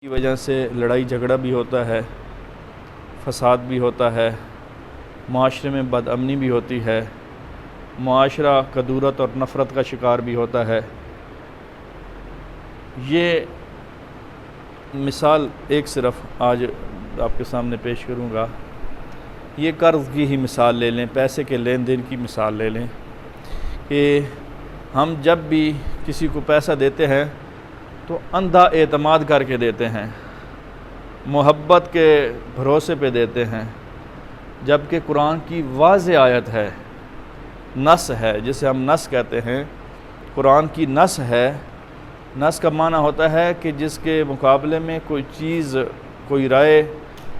کی وجہ سے لڑائی جھگڑا بھی ہوتا ہے، فساد بھی ہوتا ہے، معاشرے میں بد امنی بھی ہوتی ہے، معاشرہ کدورت اور نفرت کا شکار بھی ہوتا ہے۔ یہ مثال ایک صرف آج آپ کے سامنے پیش کروں گا۔ یہ قرض کی ہی مثال لے لیں، پیسے کے لین دین کی مثال لے لیں کہ ہم جب بھی کسی کو پیسہ دیتے ہیں تو اندھا اعتماد کر کے دیتے ہیں، محبت کے بھروسے پہ دیتے ہیں، جبکہ قرآن کی واضح آیت ہے، نص ہے، جسے ہم نص کہتے ہیں، قرآن کی نص ہے۔ نص کا معنی ہوتا ہے کہ جس کے مقابلے میں کوئی چیز، کوئی رائے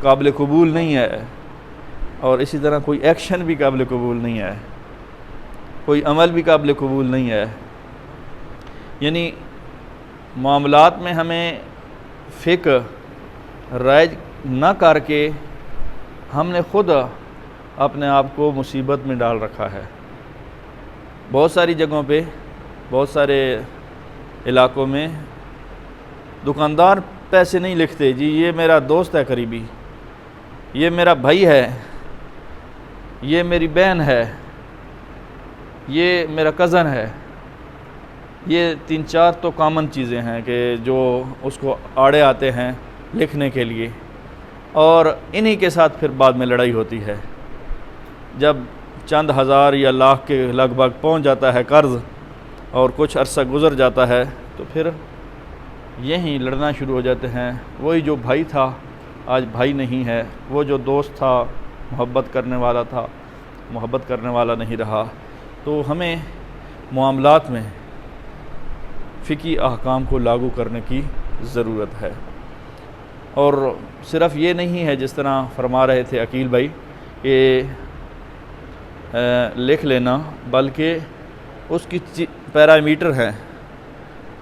قابل قبول نہیں ہے، اور اسی طرح کوئی ایکشن بھی قابل قبول نہیں ہے، کوئی عمل بھی قابل قبول نہیں ہے۔ یعنی معاملات میں ہمیں فکر رائے نہ کر کے ہم نے خود اپنے آپ کو مصیبت میں ڈال رکھا ہے۔ بہت ساری جگہوں پہ، بہت سارے علاقوں میں دکاندار پیسے نہیں لکھتے، جی یہ میرا دوست ہے قریبی، یہ میرا بھائی ہے، یہ میری بہن ہے، یہ میرا کزن ہے۔ یہ 3-4 تو کامن چیزیں ہیں کہ جو اس کو آڑے آتے ہیں لکھنے کے لیے، اور انہی کے ساتھ پھر بعد میں لڑائی ہوتی ہے۔ جب چند ہزار یا لاکھ کے لگ بھگ پہنچ جاتا ہے قرض اور کچھ عرصہ گزر جاتا ہے تو پھر یہیں لڑنا شروع ہو جاتے ہیں۔ وہی جو بھائی تھا آج بھائی نہیں ہے، وہ جو دوست تھا، محبت کرنے والا تھا، محبت کرنے والا نہیں رہا۔ تو ہمیں معاملات میں فقہی احکام کو لاگو کرنے کی ضرورت ہے، اور صرف یہ نہیں ہے جس طرح فرما رہے تھے عقیل بھائی کہ لکھ لینا، بلکہ اس کی پیرامیٹر ہیں۔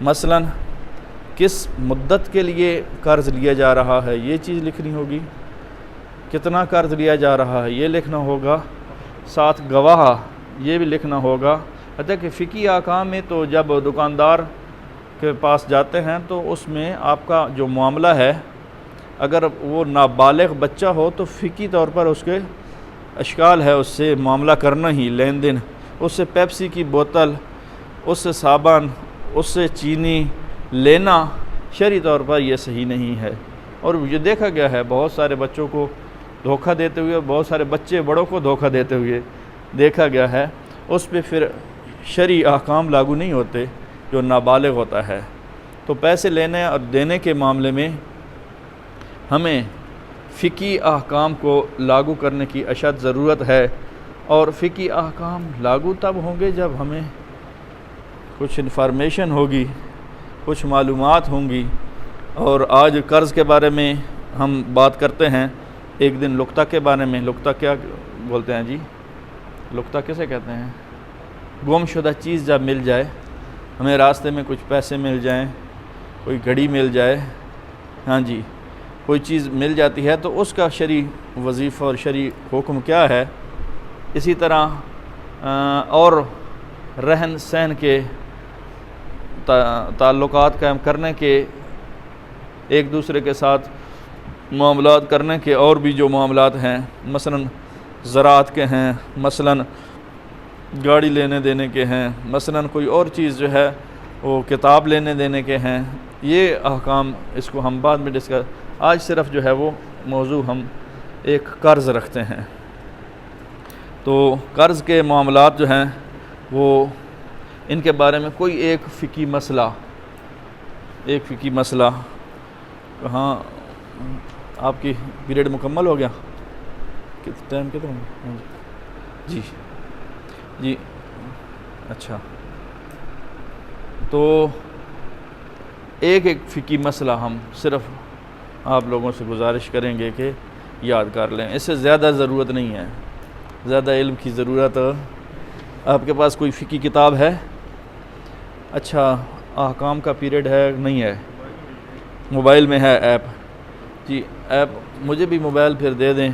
مثلا کس مدت کے لیے قرض لیا جا رہا ہے یہ چیز لکھنی ہوگی، کتنا قرض لیا جا رہا ہے یہ لکھنا ہوگا، ساتھ گواہ یہ بھی لکھنا ہوگا۔ حتیٰ کہ فقہی احکام میں تو جب دکاندار کے پاس جاتے ہیں تو اس میں آپ کا جو معاملہ ہے، اگر وہ نابالغ بچہ ہو تو فقہی طور پر اس کے اشکال ہے اس سے معاملہ کرنا ہی، لین دین، اس سے پیپسی کی بوتل، اس سے صابن، اس سے چینی لینا شرعی طور پر یہ صحیح نہیں ہے۔ اور یہ دیکھا گیا ہے بہت سارے بچوں کو دھوکہ دیتے ہوئے، بہت سارے بچے بڑوں کو دھوکہ دیتے ہوئے دیکھا گیا ہے۔ اس پہ پھر شرعی احکام لاگو نہیں ہوتے جو نابالغ ہوتا ہے۔ تو پیسے لینے اور دینے کے معاملے میں ہمیں فقہی احکام کو لاگو کرنے کی اشد ضرورت ہے، اور فقہی احکام لاگو تب ہوں گے جب ہمیں کچھ انفارمیشن ہوگی، کچھ معلومات ہوں گی۔ اور آج قرض کے بارے میں ہم بات کرتے ہیں، ایک دن لقطہ کے بارے میں۔ لقطہ کیا بولتے ہیں جی؟ لقطہ کسے کہتے ہیں؟ گم شدہ چیز جب مل جائے، ہمیں راستے میں کچھ پیسے مل جائیں، کوئی گھڑی مل جائے، ہاں جی، کوئی چیز مل جاتی ہے تو اس کا شرعی وظیفہ اور شرعی حکم کیا ہے۔ اسی طرح اور رہن سہن کے تعلقات قائم کرنے کے، ایک دوسرے کے ساتھ معاملات کرنے کے اور بھی جو معاملات ہیں، مثلا زراعت کے ہیں، مثلا گاڑی لینے دینے کے ہیں، مثلا کوئی اور چیز جو ہے وہ کتاب لینے دینے کے ہیں، یہ احکام اس کو ہم بعد میں ڈسکس۔ آج صرف جو ہے وہ موضوع ہم ایک قرض رکھتے ہیں۔ تو قرض کے معاملات جو ہیں وہ ان کے بارے میں کوئی ایک فقہی مسئلہ کہاں آپ کی پیریڈ مکمل ہو گیا؟ ٹائم کتنا؟ جی جی، اچھا، تو ایک فقہی مسئلہ ہم صرف آپ لوگوں سے گزارش کریں گے کہ یاد کر لیں، اس سے زیادہ ضرورت نہیں ہے، زیادہ علم کی ضرورت۔ آپ کے پاس کوئی فقہی کتاب ہے؟ اچھا، احکام کا پیریڈ ہے نہیں ہے؟ موبائل میں ہے ایپ؟ جی ایپ مجھے بھی موبائل پھر دے دیں۔